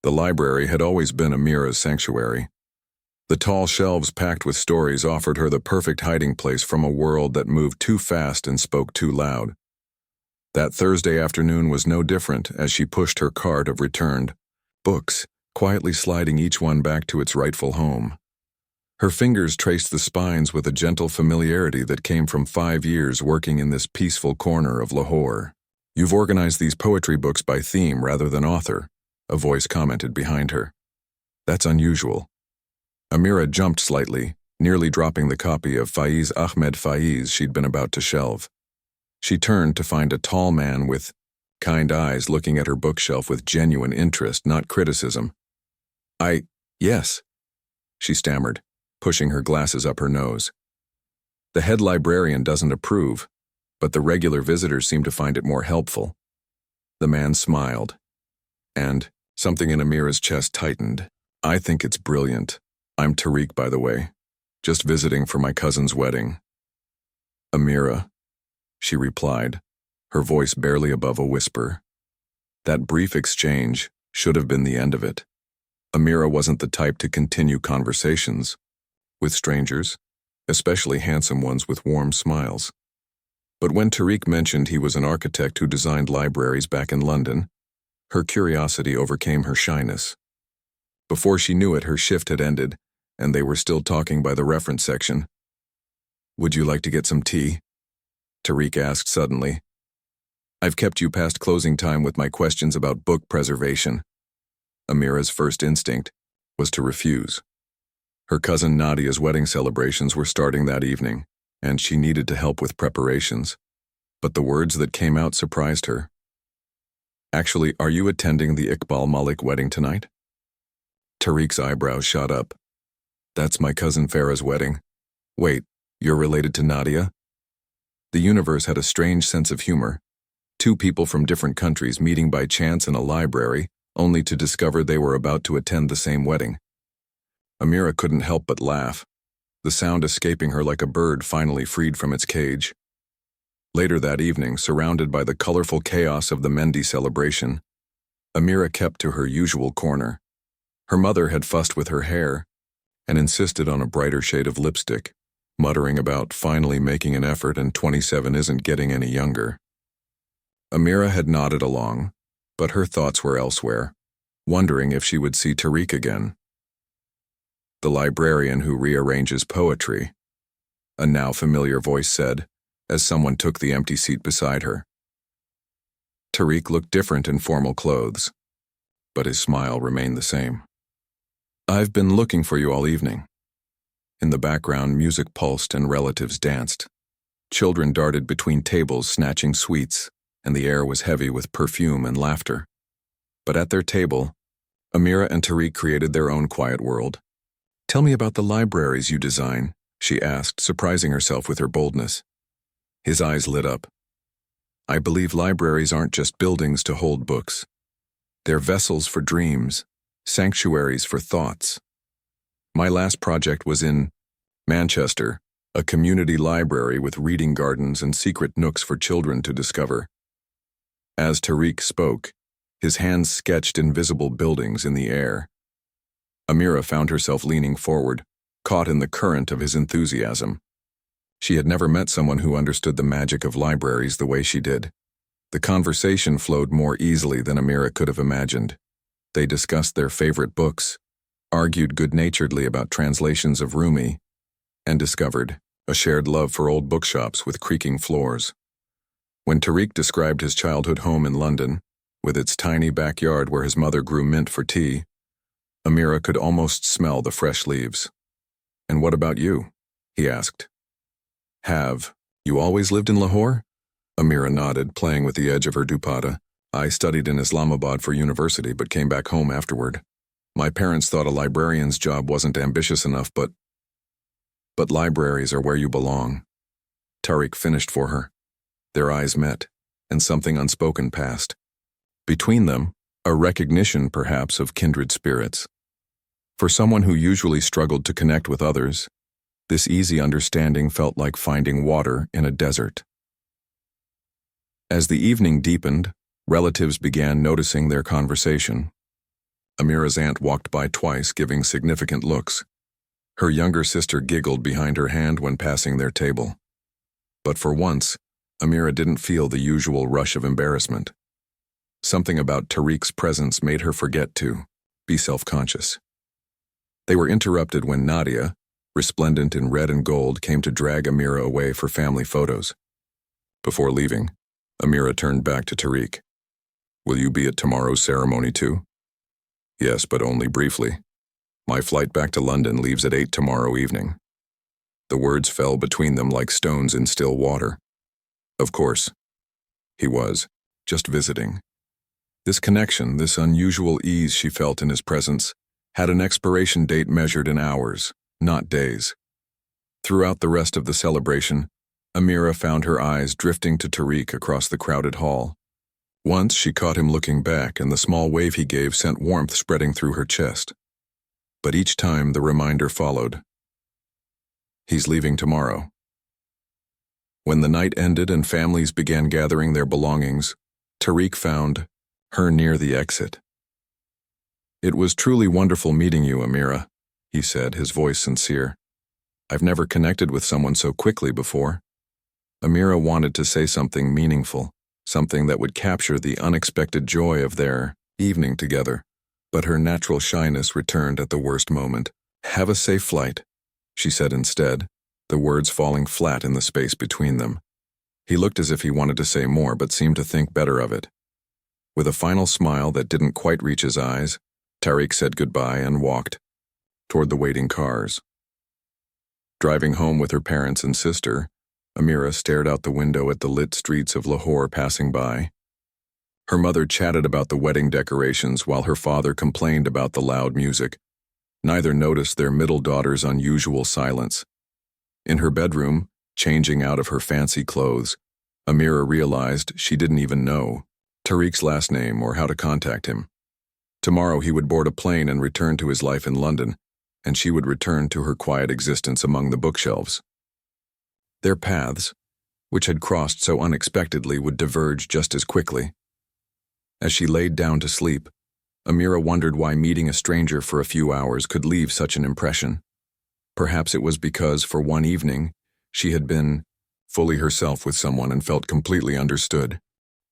The library had always been Amira's sanctuary. The tall shelves packed with stories offered her the perfect hiding place from a world that moved too fast and spoke too loud. That Thursday afternoon was no different as she pushed her cart of returned books, quietly sliding each one back to its rightful home. Her fingers traced the spines with a gentle familiarity that came from 5 years working in this peaceful corner of Lahore. "You've organized these poetry books by theme rather than author," a voice commented behind her. "That's unusual." Amira jumped slightly, nearly dropping the copy of Faiz Ahmed Faiz she'd been about to shelve. She turned to find a tall man with kind eyes looking at her bookshelf with genuine interest, not criticism. Yes," she stammered, pushing her glasses up her nose. "The head librarian doesn't approve, but the regular visitors seem to find it more helpful." The man smiled, and something in Amira's chest tightened. "I think it's brilliant. I'm Tariq, by the way. Just visiting for my cousin's wedding." "Amira," she replied, her voice barely above a whisper. That brief exchange should have been the end of it. Amira wasn't the type to continue conversations with strangers, especially handsome ones with warm smiles. But when Tariq mentioned he was an architect who designed libraries back in London, her curiosity overcame her shyness. Before she knew it, her shift had ended, and they were still talking by the reference section. "Would you like to get some tea?" Tariq asked suddenly. "I've kept you past closing time with my questions about book preservation." Amira's first instinct was to refuse. Her cousin Nadia's wedding celebrations were starting that evening, and she needed to help with preparations. But the words that came out surprised her. "Actually, are you attending the Iqbal Malik wedding tonight?" Tariq's eyebrows shot up. "That's my cousin Farah's wedding. Wait, you're related to Nadia?" The universe had a strange sense of humor. Two people from different countries meeting by chance in a library, only to discover they were about to attend the same wedding. Amira couldn't help but laugh, the sound escaping her like a bird finally freed from its cage. Later that evening, surrounded by the colorful chaos of the Mendi celebration, Amira kept to her usual corner. Her mother had fussed with her hair and insisted on a brighter shade of lipstick, muttering about finally making an effort and 27 isn't getting any younger. Amira had nodded along, but her thoughts were elsewhere, wondering if she would see Tariq again. "The librarian who rearranges poetry," a now familiar voice said, as someone took the empty seat beside her. Tariq looked different in formal clothes, but his smile remained the same. "I've been looking for you all evening." In the background, music pulsed and relatives danced. Children darted between tables snatching sweets, and the air was heavy with perfume and laughter. But at their table, Amira and Tariq created their own quiet world. "Tell me about the libraries you design," she asked, surprising herself with her boldness. His eyes lit up. "I believe libraries aren't just buildings to hold books. They're vessels for dreams, sanctuaries for thoughts. My last project was in Manchester, a community library with reading gardens and secret nooks for children to discover." As Tariq spoke, his hands sketched invisible buildings in the air. Amira found herself leaning forward, caught in the current of his enthusiasm. She had never met someone who understood the magic of libraries the way she did. The conversation flowed more easily than Amira could have imagined. They discussed their favorite books, argued good-naturedly about translations of Rumi, and discovered a shared love for old bookshops with creaking floors. When Tariq described his childhood home in London, with its tiny backyard where his mother grew mint for tea, Amira could almost smell the fresh leaves. "And what about you?" he asked. "Have you always lived in Lahore?" Amira nodded, playing with the edge of her dupatta. "I studied in Islamabad for university but came back home afterward. My parents thought a librarian's job wasn't ambitious enough, but libraries are where you belong." Tariq finished for her. Their eyes met, and something unspoken passed. Between them, a recognition, perhaps, of kindred spirits. For someone who usually struggled to connect with others, this easy understanding felt like finding water in a desert. As the evening deepened, relatives began noticing their conversation. Amira's aunt walked by twice, giving significant looks. Her younger sister giggled behind her hand when passing their table. But for once, Amira didn't feel the usual rush of embarrassment. Something about Tariq's presence made her forget to be self-conscious. They were interrupted when Nadia, resplendent in red and gold, came to drag Amira away for family photos. Before leaving, Amira turned back to Tariq. "Will you be at tomorrow's ceremony too?" "Yes, but only briefly. My flight back to London leaves at 8 tomorrow evening." The words fell between them like stones in still water. Of course. He was just visiting. This connection, this unusual ease she felt in his presence, had an expiration date measured in hours, not days. Throughout the rest of the celebration, Amira found her eyes drifting to Tariq across the crowded hall. Once she caught him looking back, and the small wave he gave sent warmth spreading through her chest. But each time the reminder followed. He's leaving tomorrow. When the night ended and families began gathering their belongings, Tariq found her near the exit. "It was truly wonderful meeting you, Amira," he said, his voice sincere. "I've never connected with someone so quickly before." Amira wanted to say something meaningful, something that would capture the unexpected joy of their evening together, but her natural shyness returned at the worst moment. "Have a safe flight," she said instead, the words falling flat in the space between them. He looked as if he wanted to say more, but seemed to think better of it. With a final smile that didn't quite reach his eyes, Tariq said goodbye and walked toward the waiting cars. Driving home with her parents and sister, Amira stared out the window at the lit streets of Lahore passing by. Her mother chatted about the wedding decorations while her father complained about the loud music. Neither noticed their middle daughter's unusual silence. In her bedroom, changing out of her fancy clothes, Amira realized she didn't even know Tariq's last name or how to contact him. Tomorrow he would board a plane and return to his life in London, and she would return to her quiet existence among the bookshelves. Their paths, which had crossed so unexpectedly, would diverge just as quickly. As she laid down to sleep, Amira wondered why meeting a stranger for a few hours could leave such an impression. Perhaps it was because, for one evening, she had been fully herself with someone and felt completely understood.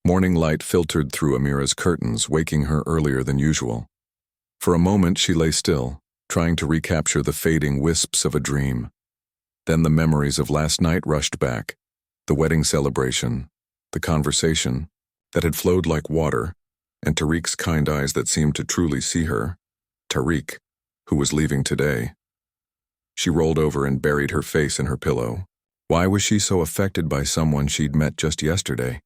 Morning light filtered through Amira's curtains, waking her earlier than usual. For a moment she lay still, trying to recapture the fading wisps of a dream. Then the memories of last night rushed back, the wedding celebration, the conversation that had flowed like water, and Tariq's kind eyes that seemed to truly see her. Tariq, who was leaving today. She rolled over and buried her face in her pillow. Why was she so affected by someone she'd met just yesterday?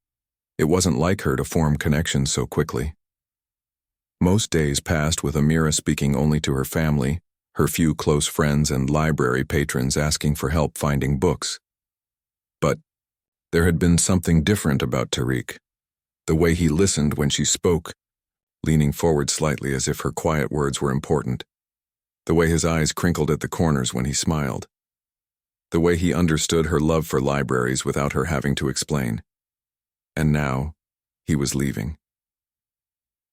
It wasn't like her to form connections so quickly. Most days passed with Amira speaking only to her family, her few close friends and library patrons asking for help finding books. But there had been something different about Tariq. The way he listened when she spoke, leaning forward slightly as if her quiet words were important. The way his eyes crinkled at the corners when he smiled. The way he understood her love for libraries without her having to explain. And now, he was leaving.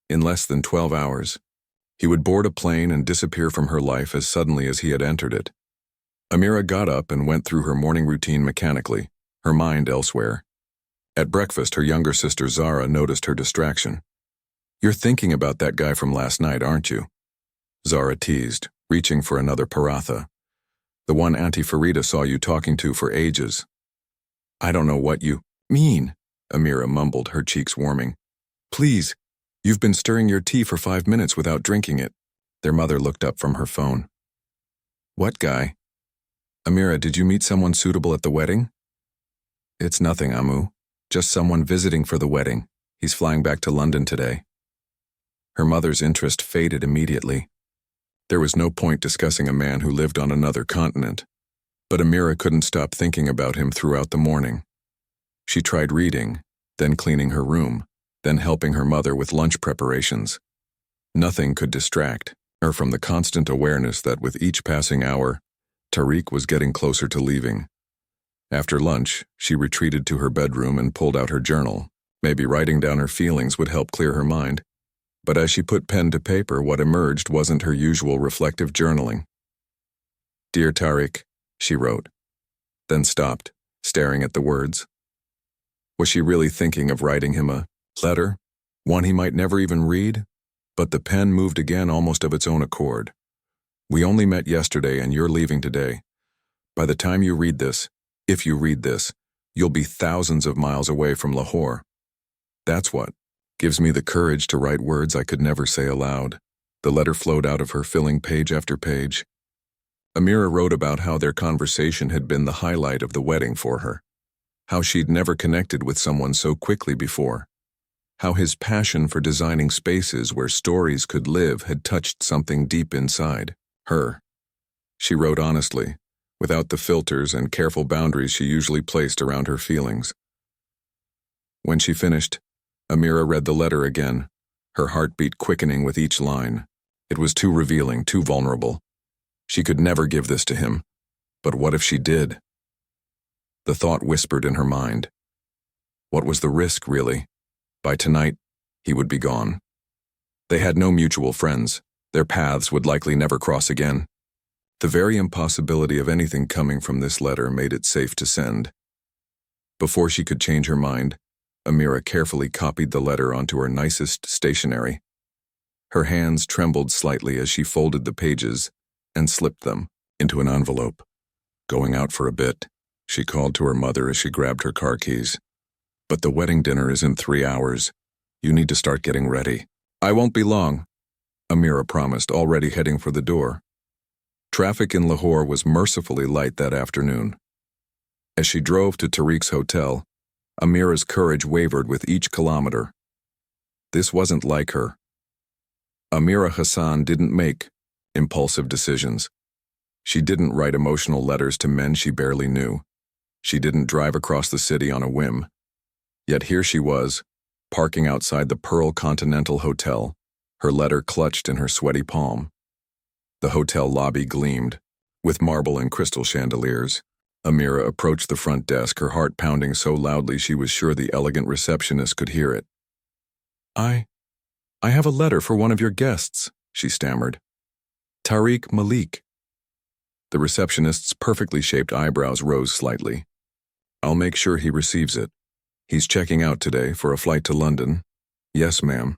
In less than 12 hours, he would board a plane and disappear from her life as suddenly as he had entered it. Amira got up and went through her morning routine mechanically, her mind elsewhere. At breakfast, her younger sister Zara noticed her distraction. "You're thinking about that guy from last night, aren't you?" Zara teased, reaching for another paratha. "The one Auntie Farida saw you talking to for ages." "I don't know what you mean," Amira mumbled, her cheeks warming. "Please, you've been stirring your tea for 5 minutes without drinking it." Their mother looked up from her phone. "What guy?" "Amira, did you meet someone suitable at the wedding?" "It's nothing, Amu. Just someone visiting for the wedding. He's flying back to London today." Her mother's interest faded immediately. There was no point discussing a man who lived on another continent, but Amira couldn't stop thinking about him throughout the morning. She tried reading, then cleaning her room, then helping her mother with lunch preparations. Nothing could distract her from the constant awareness that with each passing hour, Tariq was getting closer to leaving. After lunch, she retreated to her bedroom and pulled out her journal. Maybe writing down her feelings would help clear her mind. But as she put pen to paper, what emerged wasn't her usual reflective journaling. "Dear Tariq," she wrote, then stopped, staring at the words. Was she really thinking of writing him a letter? One he might never even read? But the pen moved again almost of its own accord. "We only met yesterday and you're leaving today. By the time you read this, if you read this, you'll be thousands of miles away from Lahore. That's what gives me the courage to write words I could never say aloud." The letter flowed out of her, filling page after page. Amira wrote about how their conversation had been the highlight of the wedding for her, how she'd never connected with someone so quickly before, how his passion for designing spaces where stories could live had touched something deep inside her. She wrote honestly, without the filters and careful boundaries she usually placed around her feelings. When she finished, Amira read the letter again, her heartbeat quickening with each line. It was too revealing, too vulnerable. She could never give this to him. But what if she did? The thought whispered in her mind. What was the risk, really? By tonight, he would be gone. They had no mutual friends. Their paths would likely never cross again. The very impossibility of anything coming from this letter made it safe to send. Before she could change her mind, Amira carefully copied the letter onto her nicest stationery. Her hands trembled slightly as she folded the pages and slipped them into an envelope. "Going out for a bit," she called to her mother as she grabbed her car keys. "But the wedding dinner is in 3 hours. You need to start getting ready." "I won't be long," Amira promised, already heading for the door. Traffic in Lahore was mercifully light that afternoon. As she drove to Tariq's hotel, Amira's courage wavered with each kilometer. This wasn't like her. Amira Hassan didn't make impulsive decisions. She didn't write emotional letters to men she barely knew. She didn't drive across the city on a whim. Yet here she was, parking outside the Pearl Continental Hotel, her letter clutched in her sweaty palm. The hotel lobby gleamed, with marble and crystal chandeliers. Amira approached the front desk, her heart pounding so loudly she was sure the elegant receptionist could hear it. I have a letter for one of your guests," she stammered. "Tariq Malik." The receptionist's perfectly shaped eyebrows rose slightly. "I'll make sure he receives it. He's checking out today for a flight to London." "Yes, ma'am.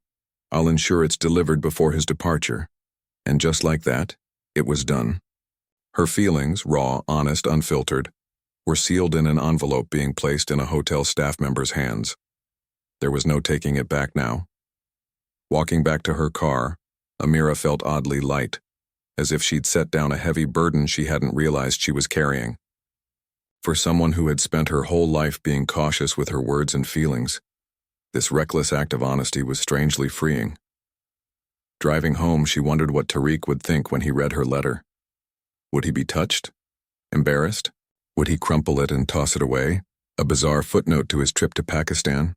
I'll ensure it's delivered before his departure." And just like that, it was done. Her feelings, raw, honest, unfiltered, were sealed in an envelope being placed in a hotel staff member's hands. There was no taking it back now. Walking back to her car, Amira felt oddly light, as if she'd set down a heavy burden she hadn't realized she was carrying. For someone who had spent her whole life being cautious with her words and feelings, this reckless act of honesty was strangely freeing. Driving home, she wondered what Tariq would think when he read her letter. Would he be touched? Embarrassed? Would he crumple it and toss it away? A bizarre footnote to his trip to Pakistan?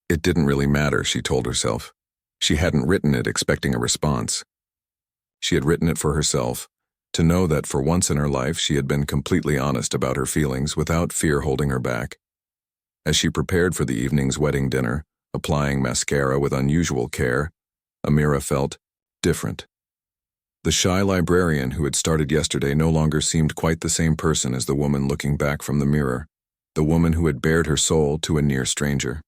It didn't really matter, she told herself. She hadn't written it expecting a response. She had written it for herself, to know that for once in her life she had been completely honest about her feelings without fear holding her back. As she prepared for the evening's wedding dinner, applying mascara with unusual care, Amira felt different. The shy librarian who had started yesterday no longer seemed quite the same person as the woman looking back from the mirror, the woman who had bared her soul to a near stranger.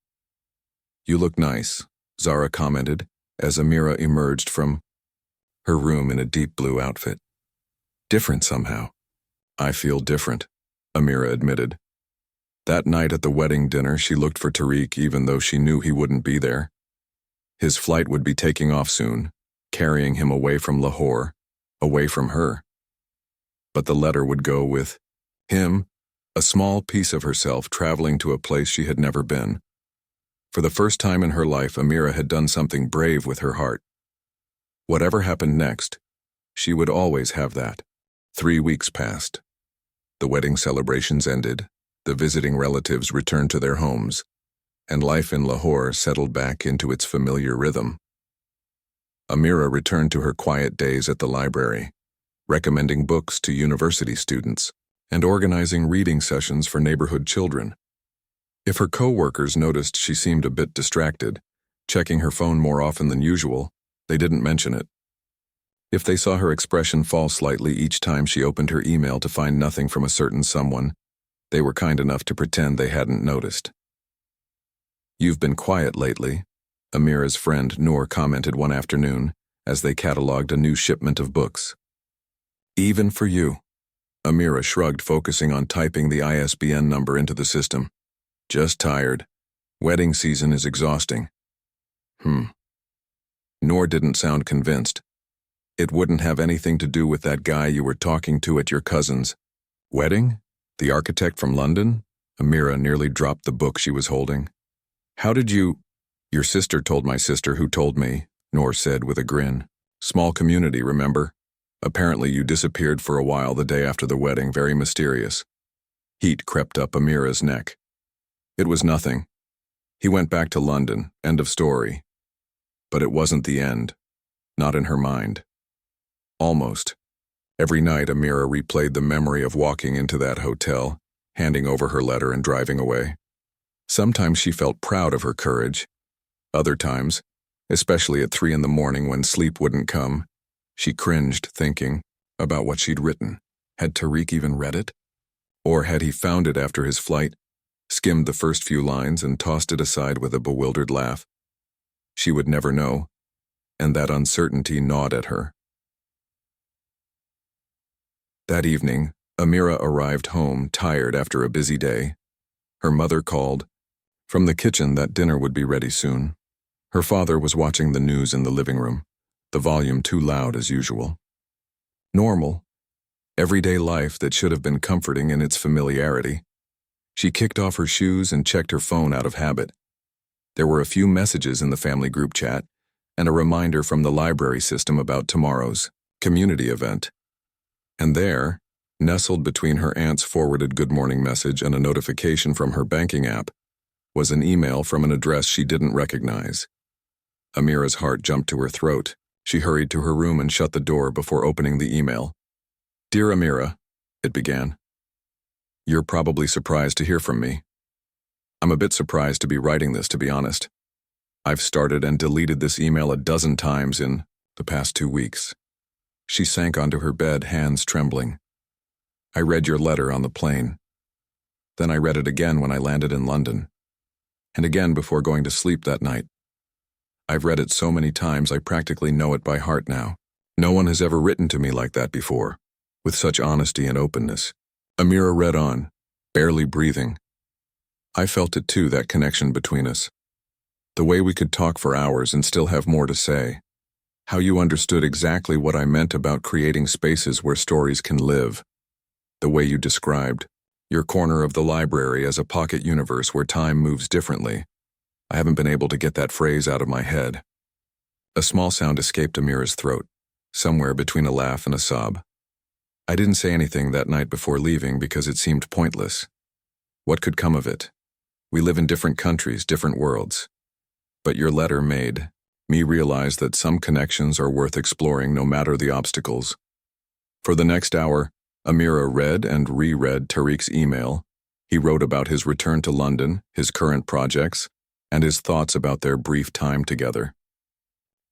"You look nice," Zara commented, as Amira emerged from her room in a deep blue outfit. "Different somehow." "I feel different," Amira admitted. That night at the wedding dinner, she looked for Tariq even though she knew he wouldn't be there. His flight would be taking off soon, carrying him away from Lahore, away from her. But the letter would go with him, a small piece of herself traveling to a place she had never been. For the first time in her life, Amira had done something brave with her heart. Whatever happened next, she would always have that. 3 weeks passed. The wedding celebrations ended, the visiting relatives returned to their homes, and life in Lahore settled back into its familiar rhythm. Amira returned to her quiet days at the library, recommending books to university students and organizing reading sessions for neighborhood children. If her co-workers noticed she seemed a bit distracted, checking her phone more often than usual. They didn't mention it. If they saw her expression fall slightly each time she opened her email to find nothing from a certain someone, they were kind enough to pretend they hadn't noticed. "You've been quiet lately," Amira's friend Noor commented one afternoon as they catalogued a new shipment of books. "Even for you." Amira shrugged, focusing on typing the ISBN number into the system. "Just tired. Wedding season is exhausting." Noor didn't sound convinced. "It wouldn't have anything to do with that guy you were talking to at your cousin's wedding? The architect from London?" Amira nearly dropped the book she was holding. "How did you—" "Your sister told my sister who told me," Noor said with a grin. "Small community, remember? Apparently you disappeared for a while the day after the wedding, very mysterious." Heat crept up Amira's neck. "It was nothing. He went back to London, end of story." But it wasn't the end. Not in her mind. Almost. Every night Amira replayed the memory of walking into that hotel, handing over her letter and driving away. Sometimes she felt proud of her courage. Other times, especially at 3 a.m. when sleep wouldn't come, she cringed thinking about what she'd written. Had Tariq even read it? Or had he found it after his flight, skimmed the first few lines and tossed it aside with a bewildered laugh? She would never know, and that uncertainty gnawed at her. That evening, Amira arrived home tired after a busy day. Her mother called from the kitchen that dinner would be ready soon. Her father was watching the news in the living room, the volume too loud as usual. Normal, everyday life that should have been comforting in its familiarity. She kicked off her shoes and checked her phone out of habit. There were a few messages in the family group chat and a reminder from the library system about tomorrow's community event. And there, nestled between her aunt's forwarded good morning message and a notification from her banking app, was an email from an address she didn't recognize. Amira's heart jumped to her throat. She hurried to her room and shut the door before opening the email. "Dear Amira," it began. "You're probably surprised to hear from me. I'm a bit surprised to be writing this, to be honest. I've started and deleted this email a dozen times in the past 2 weeks." She sank onto her bed, hands trembling. "I read your letter on the plane. Then I read it again when I landed in London. And again before going to sleep that night. I've read it so many times I practically know it by heart now. No one has ever written to me like that before, with such honesty and openness." Amira read on, barely breathing. "I felt it too, that connection between us. The way we could talk for hours and still have more to say. How you understood exactly what I meant about creating spaces where stories can live. The way you described your corner of the library as a pocket universe where time moves differently. I haven't been able to get that phrase out of my head." A small sound escaped Amira's throat, somewhere between a laugh and a sob. "I didn't say anything that night before leaving because it seemed pointless. What could come of it? We live in different countries, different worlds. But your letter made me realize that some connections are worth exploring no matter the obstacles." For the next hour, Amira read and reread Tariq's email. He wrote about his return to London, his current projects, and his thoughts about their brief time together.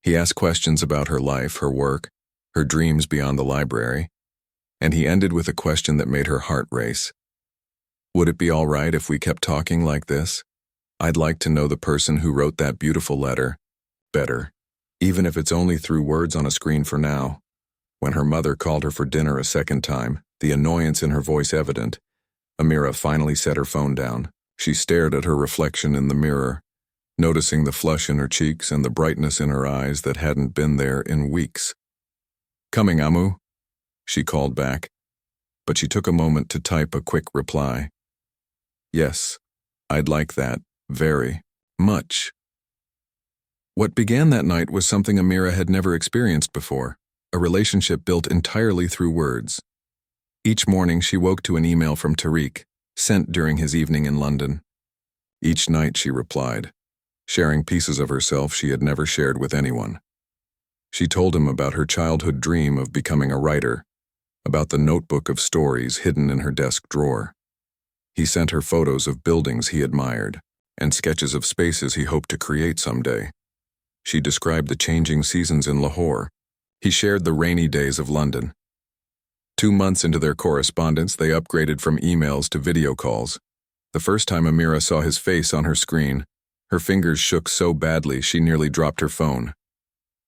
He asked questions about her life, her work, her dreams beyond the library, and he ended with a question that made her heart race. "Would it be all right if we kept talking like this? I'd like to know the person who wrote that beautiful letter better, even if it's only through words on a screen for now." When her mother called her for dinner a second time, the annoyance in her voice evident, Amira finally set her phone down. She stared at her reflection in the mirror, noticing the flush in her cheeks and the brightness in her eyes that hadn't been there in weeks. "Coming, Amu?" she called back, but she took a moment to type a quick reply. "Yes, I'd like that, very much." What began that night was something Amira had never experienced before, a relationship built entirely through words. Each morning she woke to an email from Tariq, sent during his evening in London. Each night she replied, sharing pieces of herself she had never shared with anyone. She told him about her childhood dream of becoming a writer, about the notebook of stories hidden in her desk drawer. He sent her photos of buildings he admired and sketches of spaces he hoped to create someday. She described the changing seasons in Lahore. He shared the rainy days of London. 2 months into their correspondence, they upgraded from emails to video calls. The first time Amira saw his face on her screen, her fingers shook so badly she nearly dropped her phone.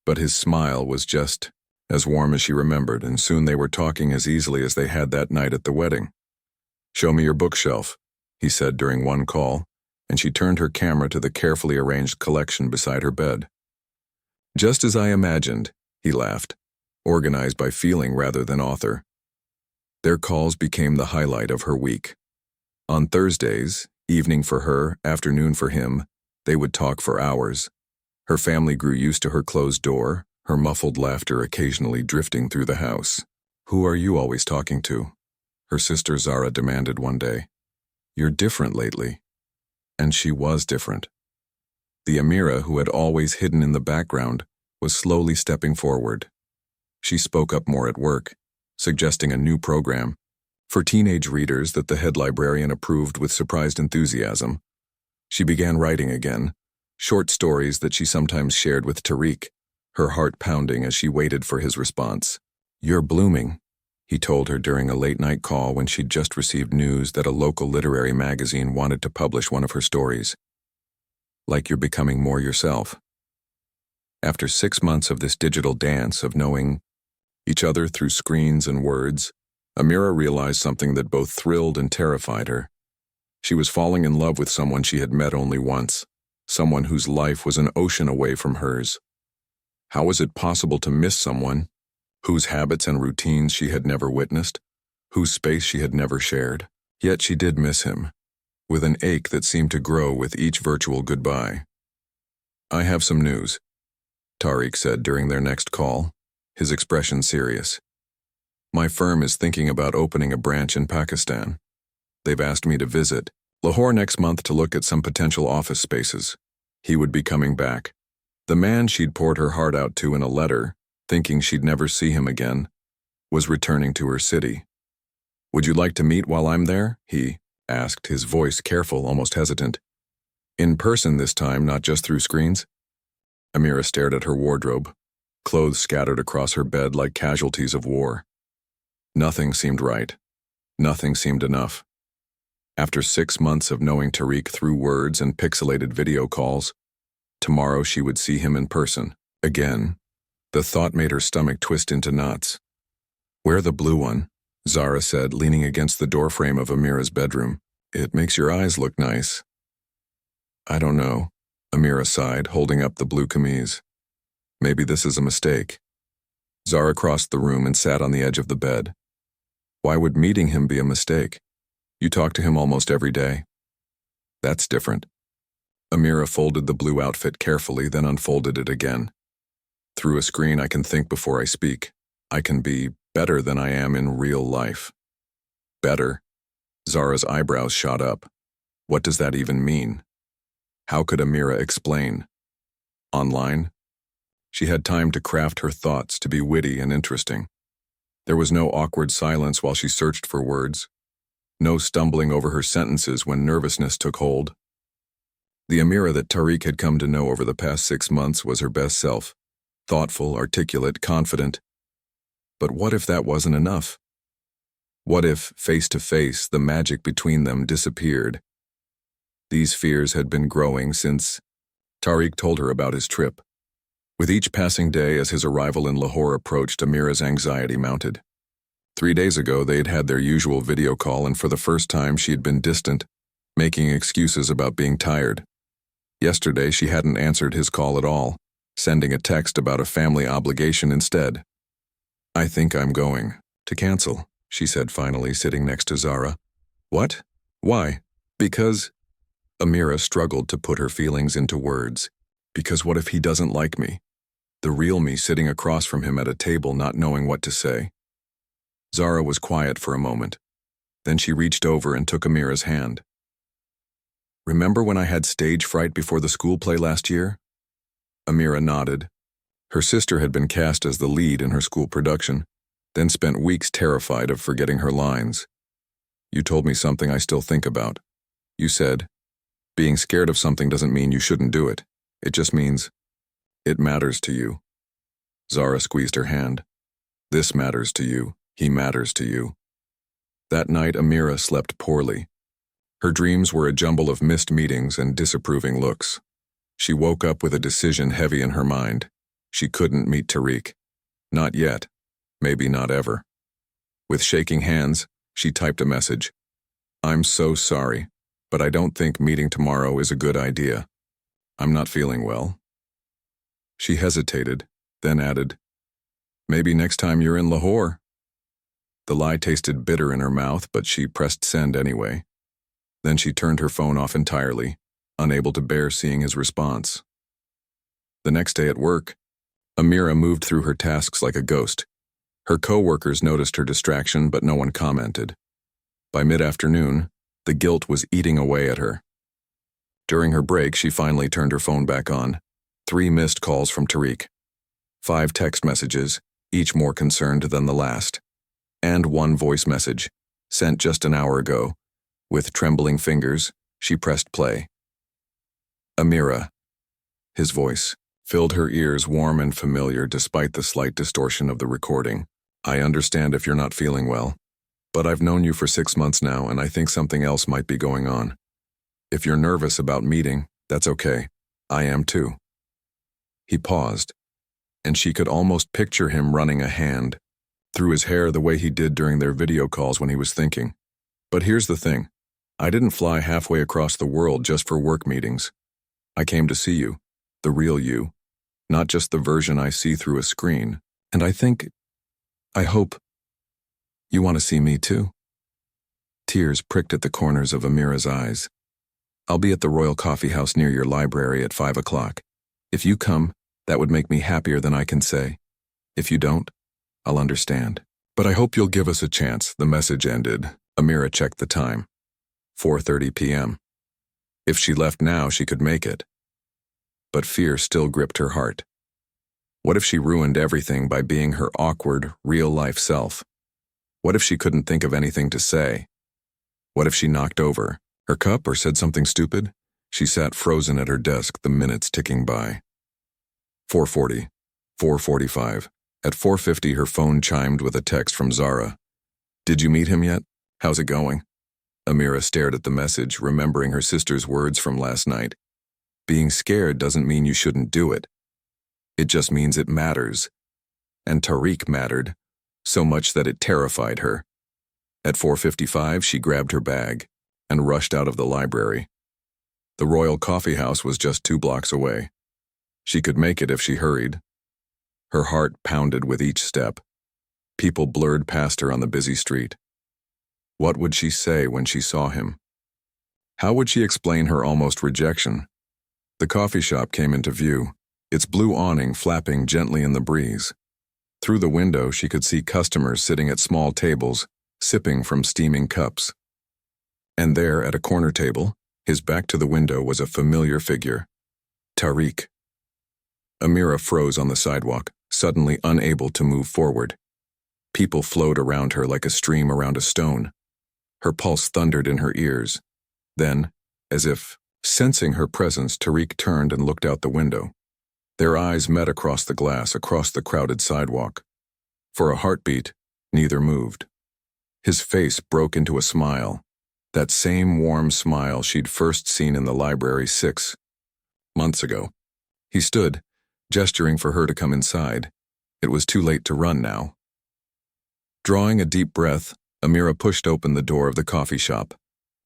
But his smile was just as warm as she remembered, and soon they were talking as easily as they had that night at the wedding. "Show me your bookshelf," he said during one call, and she turned her camera to the carefully arranged collection beside her bed. "Just as I imagined," he laughed, organized by feeling rather than author. Their calls became the highlight of her week. On Thursdays, evening for her, afternoon for him, they would talk for hours. Her family grew used to her closed door, her muffled laughter occasionally drifting through the house. "Who are you always talking to?" her sister Zara demanded one day. "You're different lately." And she was different. The Amira who had always hidden in the background was slowly stepping forward. She spoke up more at work, suggesting a new program for teenage readers that the head librarian approved with surprised enthusiasm. She began writing again, short stories that she sometimes shared with Tariq, her heart pounding as she waited for his response. "You're blooming," he told her during a late-night call when she'd just received news that a local literary magazine wanted to publish one of her stories. "Like you're becoming more yourself." After 6 months of this digital dance of knowing each other through screens and words, Amira realized something that both thrilled and terrified her. She was falling in love with someone she had met only once, someone whose life was an ocean away from hers. How was it possible to miss someone whose habits and routines she had never witnessed, whose space she had never shared? Yet she did miss him, with an ache that seemed to grow with each virtual goodbye. "I have some news," Tariq said during their next call, his expression serious. "My firm is thinking about opening a branch in Pakistan. They've asked me to visit Lahore next month to look at some potential office spaces." He would be coming back. The man she'd poured her heart out to in a letter, thinking she'd never see him again, was returning to her city. "Would you like to meet while I'm there?" he asked, his voice careful, almost hesitant. "In person this time, not just through screens?" Amira stared at her wardrobe, clothes scattered across her bed like casualties of war. Nothing seemed right. Nothing seemed enough. After 6 months of knowing Tariq through words and pixelated video calls, tomorrow she would see him in person. Again, the thought made her stomach twist into knots. "Wear the blue one," Zara said, leaning against the doorframe of Amira's bedroom. "It makes your eyes look nice." "I don't know," Amira sighed, holding up the blue camise. "Maybe this is a mistake." Zara crossed the room and sat on the edge of the bed. "Why would meeting him be a mistake? You talk to him almost every day." "That's different." Amira folded the blue outfit carefully, then unfolded it again. "Through a screen I can think before I speak. I can be better than I am in real life." "Better?" Zara's eyebrows shot up. What does that even mean? How could Amira explain? Online? She had time to craft her thoughts to be witty and interesting. There was no awkward silence while she searched for words, no stumbling over her sentences when nervousness took hold. The Amira that Tariq had come to know over the past 6 months was her best self, thoughtful, articulate, confident. But what if that wasn't enough? What if, face to face, the magic between them disappeared? These fears had been growing since Tariq told her about his trip. With each passing day as his arrival in Lahore approached, Amira's anxiety mounted. 3 days ago, they had had their usual video call, and for the first time she had been distant, making excuses about being tired. Yesterday, she hadn't answered his call at all, sending a text about a family obligation instead. "I think I'm going to cancel," she said finally, sitting next to Zara. "What? Why?" "Because..." Amira struggled to put her feelings into words. "Because what if he doesn't like me? The real me sitting across from him at a table not knowing what to say." Zara was quiet for a moment. Then she reached over and took Amira's hand. "Remember when I had stage fright before the school play last year?" Amira nodded. Her sister had been cast as the lead in her school production, then spent weeks terrified of forgetting her lines. "You told me something I still think about. You said, being scared of something doesn't mean you shouldn't do it. It just means..." It matters to you. Zara squeezed her hand. This matters to you. He matters to you. That night, Amira slept poorly. Her dreams were a jumble of missed meetings and disapproving looks. She woke up with a decision heavy in her mind. She couldn't meet Tariq. Not yet. Maybe not ever. With shaking hands, she typed a message. I'm so sorry, but I don't think meeting tomorrow is a good idea. I'm not feeling well. She hesitated, then added, maybe next time you're in Lahore. The lie tasted bitter in her mouth, but she pressed send anyway. Then she turned her phone off entirely, unable to bear seeing his response. The next day at work, Amira moved through her tasks like a ghost. Her co-workers noticed her distraction, but no one commented. By mid-afternoon, the guilt was eating away at her. During her break, she finally turned her phone back on. 3 missed calls from Tariq. 5 text messages, each more concerned than the last. And 1 voice message, sent just an hour ago. With trembling fingers, she pressed play. Amira. His voice filled her ears warm and familiar despite the slight distortion of the recording. I understand if you're not feeling well, but I've known you for 6 months now and I think something else might be going on. If you're nervous about meeting, that's okay. I am too. He paused, and she could almost picture him running a hand through his hair the way he did during their video calls when he was thinking. But here's the thing. I didn't fly halfway across the world just for work meetings. I came to see you, the real you, not just the version I see through a screen. And I hope you want to see me too. Tears pricked at the corners of Amira's eyes. I'll be at the Royal Coffee House near your library at 5 o'clock. If you come, that would make me happier than I can say. If you don't, I'll understand. But I hope you'll give us a chance. The message ended. Amira checked the time. 4:30 p.m. If she left now, she could make it. But fear still gripped her heart. What if she ruined everything by being her awkward, real-life self? What if she couldn't think of anything to say? What if she knocked over her cup or said something stupid? She sat frozen at her desk, the minutes ticking by. 4:40, 4:45. At 4:50, her phone chimed with a text from Zara. Did you meet him yet? How's it going? Amira stared at the message, remembering her sister's words from last night. Being scared doesn't mean you shouldn't do it. It just means it matters. And Tariq mattered, so much that it terrified her. At 4:55, she grabbed her bag and rushed out of the library. The Royal Coffee House was just 2 blocks away. She could make it if she hurried. Her heart pounded with each step. People blurred past her on the busy street. What would she say when she saw him? How would she explain her almost rejection? The coffee shop came into view, its blue awning flapping gently in the breeze. Through the window, she could see customers sitting at small tables, sipping from steaming cups. And there, at a corner table, his back to the window, was a familiar figure. Tariq. Amira froze on the sidewalk, suddenly unable to move forward. People flowed around her like a stream around a stone. Her pulse thundered in her ears. Then, as if sensing her presence, Tariq turned and looked out the window. Their eyes met across the glass, across the crowded sidewalk. For a heartbeat, neither moved. His face broke into a smile, that same warm smile she'd first seen in the library 6 months ago. He stood, gesturing for her to come inside. It was too late to run now. Drawing a deep breath, Amira pushed open the door of the coffee shop.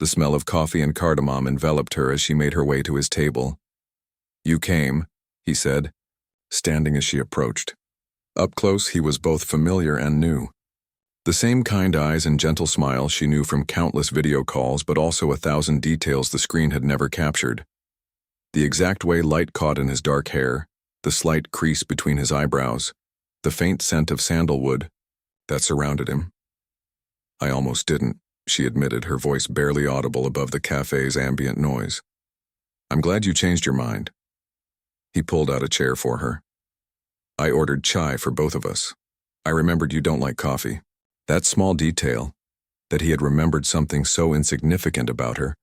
The smell of coffee and cardamom enveloped her as she made her way to his table. You came, he said, standing as she approached. Up close, he was both familiar and new. The same kind eyes and gentle smile she knew from countless video calls, but also 1,000 details the screen had never captured. The exact way light caught in his dark hair, the slight crease between his eyebrows, the faint scent of sandalwood that surrounded him. I almost didn't, she admitted, her voice barely audible above the cafe's ambient noise. I'm glad you changed your mind. He pulled out a chair for her. I ordered chai for both of us. I remembered you don't like coffee. That small detail, that he had remembered something so insignificant about her,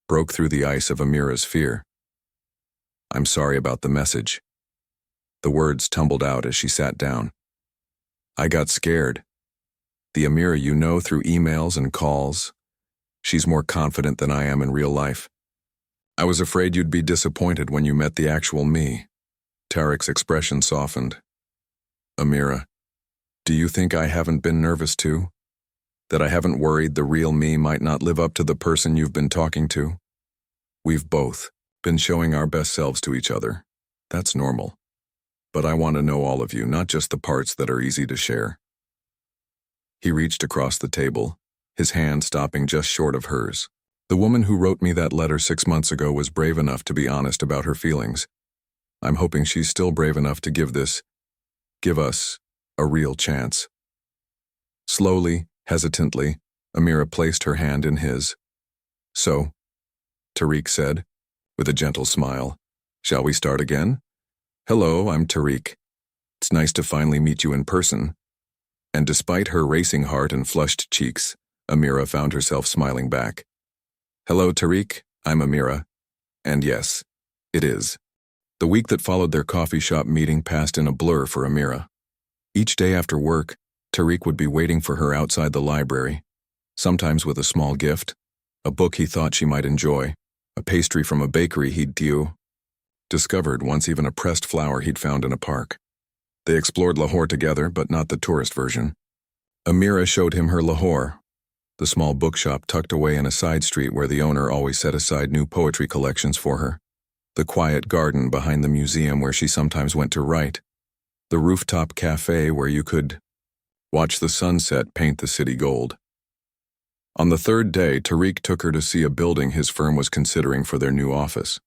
broke through the ice of Amira's fear. I'm sorry about the message. The words tumbled out as she sat down. I got scared. The Amira you know through emails and calls, she's more confident than I am in real life. I was afraid you'd be disappointed when you met the actual me. Tariq's expression softened. Amira, do you think I haven't been nervous too? That I haven't worried the real me might not live up to the person you've been talking to? We've both been showing our best selves to each other. That's normal. But I want to know all of you, not just the parts that are easy to share. He reached across the table, his hand stopping just short of hers. The woman who wrote me that letter 6 months ago was brave enough to be honest about her feelings. I'm hoping she's still brave enough to give us, a real chance. Slowly, hesitantly, Amira placed her hand in his. So, Tariq said, with a gentle smile, shall we start again? Hello, I'm Tariq. It's nice to finally meet you in person. And despite her racing heart and flushed cheeks, Amira found herself smiling back. Hello, Tariq, I'm Amira. And yes, it is. The week that followed their coffee shop meeting passed in a blur for Amira. Each day after work, Tariq would be waiting for her outside the library, sometimes with a small gift, a book he thought she might enjoy, a pastry from a bakery he'd discovered, once even a pressed flower he'd found in a park. They explored Lahore together, but not the tourist version. Amira showed him her Lahore, the small bookshop tucked away in a side street where the owner always set aside new poetry collections for her, the quiet garden behind the museum where she sometimes went to write, the rooftop cafe where you could watch the sunset paint the city gold. On the third day, Tariq took her to see a building his firm was considering for their new office.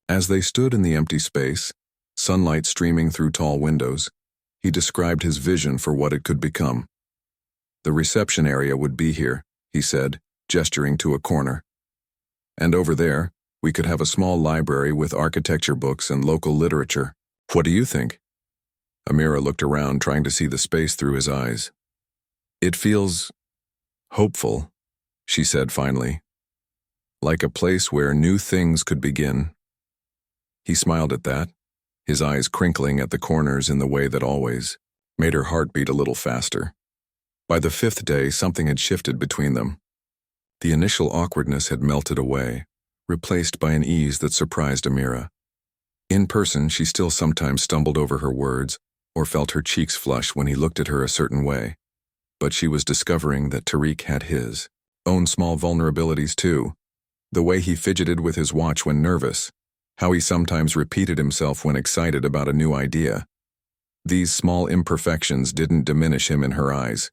As they stood in the empty space, sunlight streaming through tall windows, he described his vision for what it could become. The reception area would be here, he said, gesturing to a corner. And over there, we could have a small library with architecture books and local literature. What do you think? Amira looked around, trying to see the space through his eyes. It feels hopeful, she said finally. Like a place where new things could begin. He smiled at that, his eyes crinkling at the corners in the way that always made her heart beat a little faster. By the fifth day, something had shifted between them. The initial awkwardness had melted away, replaced by an ease that surprised Amira. In person, she still sometimes stumbled over her words or felt her cheeks flush when he looked at her a certain way. But she was discovering that Tariq had his own small vulnerabilities too. The way he fidgeted with his watch when nervous, how he sometimes repeated himself when excited about a new idea. These small imperfections didn't diminish him in her eyes.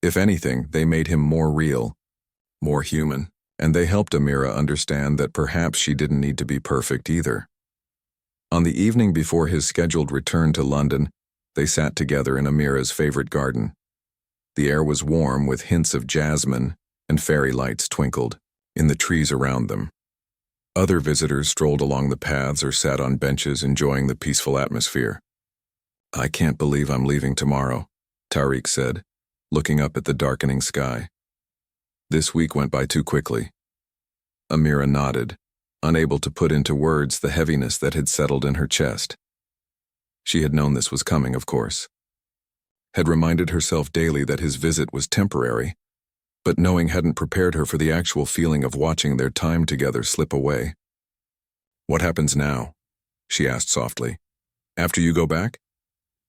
If anything, they made him more real, more human, and they helped Amira understand that perhaps she didn't need to be perfect either. On the evening before his scheduled return to London, they sat together in Amira's favorite garden. The air was warm with hints of jasmine, and fairy lights twinkled in the trees around them. Other visitors strolled along the paths or sat on benches enjoying the peaceful atmosphere. I can't believe I'm leaving tomorrow, Tariq said, looking up at the darkening sky. This week went by too quickly. Amira nodded, unable to put into words the heaviness that had settled in her chest. She had known this was coming, of course. Had reminded herself daily that his visit was temporary, but knowing hadn't prepared her for the actual feeling of watching their time together slip away. What happens now? She asked softly. After you go back?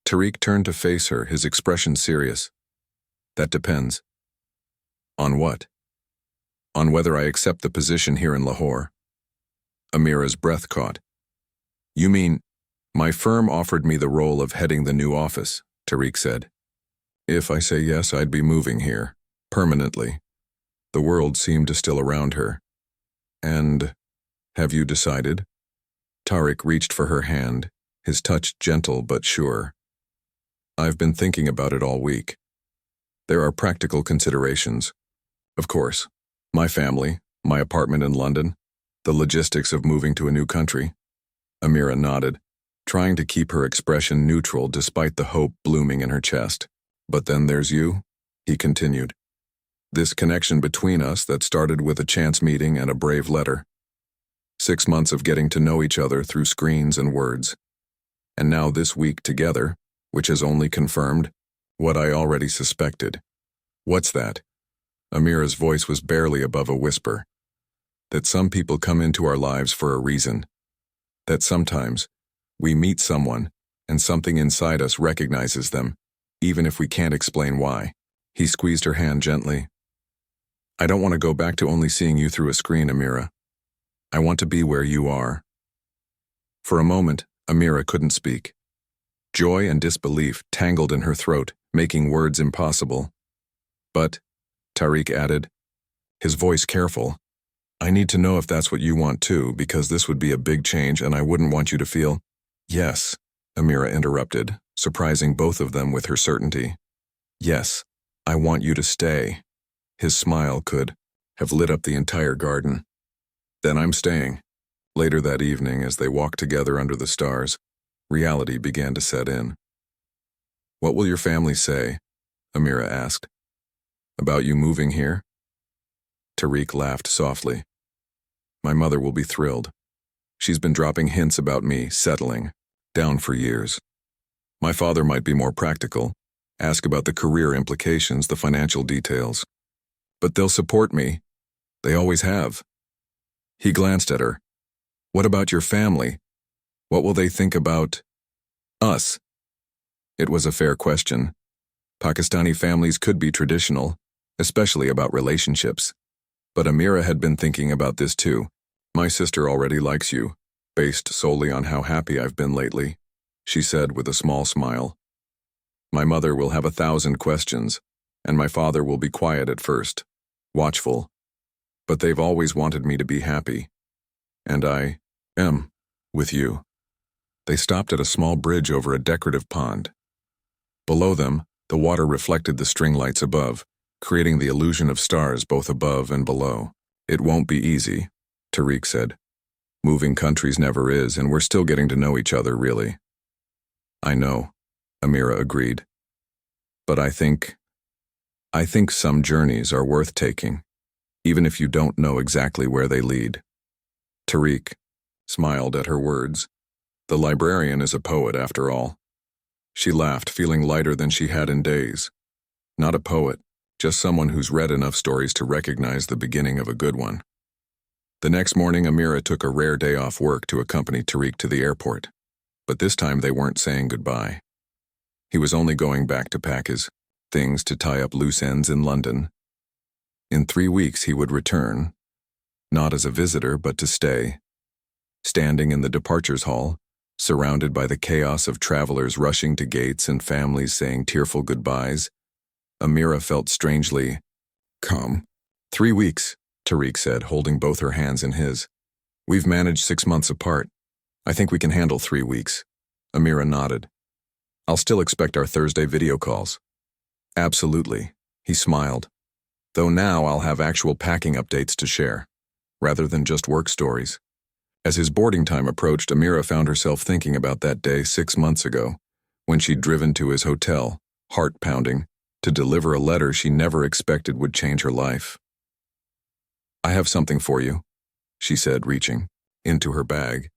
Tariq turned to face her, his expression serious. That depends. On what? On whether I accept the position here in Lahore. Amira's breath caught. You mean, my firm offered me the role of heading the new office, Tariq said. If I say yes, I'd be moving here, permanently. The world seemed to still around her. And, have you decided? Tariq reached for her hand, his touch gentle but sure. I've been thinking about it all week. There are practical considerations. Of course, my family, my apartment in London, the logistics of moving to a new country. Amira nodded, trying to keep her expression neutral despite the hope blooming in her chest. But then there's you, he continued. This connection between us that started with a chance meeting and a brave letter. 6 months of getting to know each other through screens and words. And now this week together, which has only confirmed what I already suspected. What's that? Amira's voice was barely above a whisper. That some people come into our lives for a reason. That sometimes we meet someone and something inside us recognizes them, even if we can't explain why. He squeezed her hand gently. I don't want to go back to only seeing you through a screen, Amira. I want to be where you are. For a moment, Amira couldn't speak. Joy and disbelief tangled in her throat, making words impossible. But, Tariq added, his voice careful, I need to know if that's what you want too, because this would be a big change and I wouldn't want you to feel. Yes, Amira interrupted, surprising both of them with her certainty. Yes, I want you to stay. His smile could have lit up the entire garden. Then I'm staying. Later that evening, as they walked together under the stars, reality began to set in. What will your family say? Amira asked. About you moving here? Tariq laughed softly. My mother will be thrilled. She's been dropping hints about me settling down for years. My father might be more practical, ask about the career implications, the financial details. But they'll support me. They always have. He glanced at her. What about your family? What will they think about us? It was a fair question. Pakistani families could be traditional, especially about relationships. But Amira had been thinking about this too. My sister already likes you, based solely on how happy I've been lately, she said with a small smile. My mother will have 1,000 questions, and my father will be quiet at first, watchful. But they've always wanted me to be happy. And I am, with you. They stopped at a small bridge over a decorative pond. Below them, the water reflected the string lights above, creating the illusion of stars both above and below. It won't be easy, Tariq said. Moving countries never is, and we're still getting to know each other, really. I know, Amira agreed. But I think some journeys are worth taking, even if you don't know exactly where they lead. Tariq smiled at her words. The librarian is a poet, after all. She laughed, feeling lighter than she had in days. Not a poet, just someone who's read enough stories to recognize the beginning of a good one. The next morning, Amira took a rare day off work to accompany Tariq to the airport. But this time they weren't saying goodbye. He was only going back to pack his things to tie up loose ends in London. In 3 weeks he would return, not as a visitor but to stay. Standing in the departures hall, surrounded by the chaos of travelers rushing to gates and families saying tearful goodbyes, Amira felt strangely calm. 3 weeks, Tariq said, holding both her hands in his. We've managed 6 months apart. I think we can handle 3 weeks. Amira nodded. I'll still expect our Thursday video calls. Absolutely, he smiled. Though now I'll have actual packing updates to share, rather than just work stories. As his boarding time approached, Amira found herself thinking about that day 6 months ago, when she'd driven to his hotel, heart pounding, to deliver a letter she never expected would change her life. I have something for you, she said, reaching into her bag.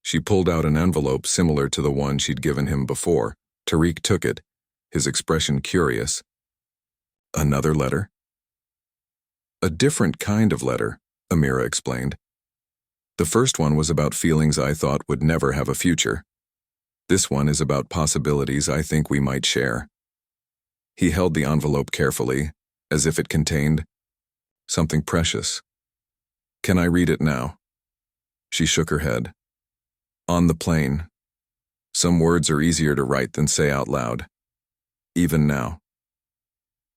She pulled out an envelope similar to the one she'd given him before. Tariq took it, his expression curious. Another letter? A different kind of letter, Amira explained. The first one was about feelings I thought would never have a future. This one is about possibilities I think we might share. He held the envelope carefully, as if it contained something precious. Can I read it now? She shook her head. On the plane. Some words are easier to write than say out loud. Even now.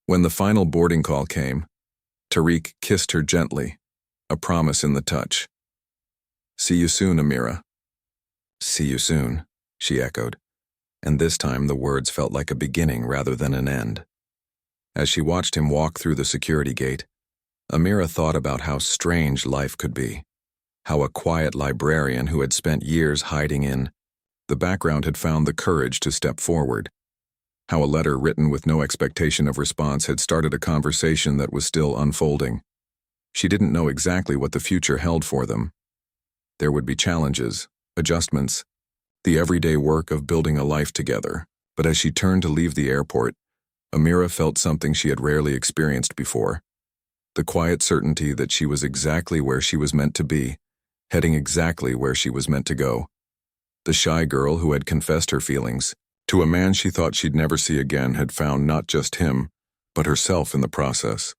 When the final boarding call came, Tariq kissed her gently, a promise in the touch. See you soon, Amira. See you soon, she echoed, and this time the words felt like a beginning rather than an end. As she watched him walk through the security gate, Amira thought about how strange life could be, how a quiet librarian who had spent years hiding in the background had found the courage to step forward, how a letter written with no expectation of response had started a conversation that was still unfolding. She didn't know exactly what the future held for them. There would be challenges, adjustments. the everyday work of building a life together. But as she turned to leave the airport, Amira felt something she had rarely experienced before. The quiet certainty that she was exactly where she was meant to be, heading exactly where she was meant to go. The shy girl who had confessed her feelings to a man she thought she'd never see again had found not just him, but herself in the process.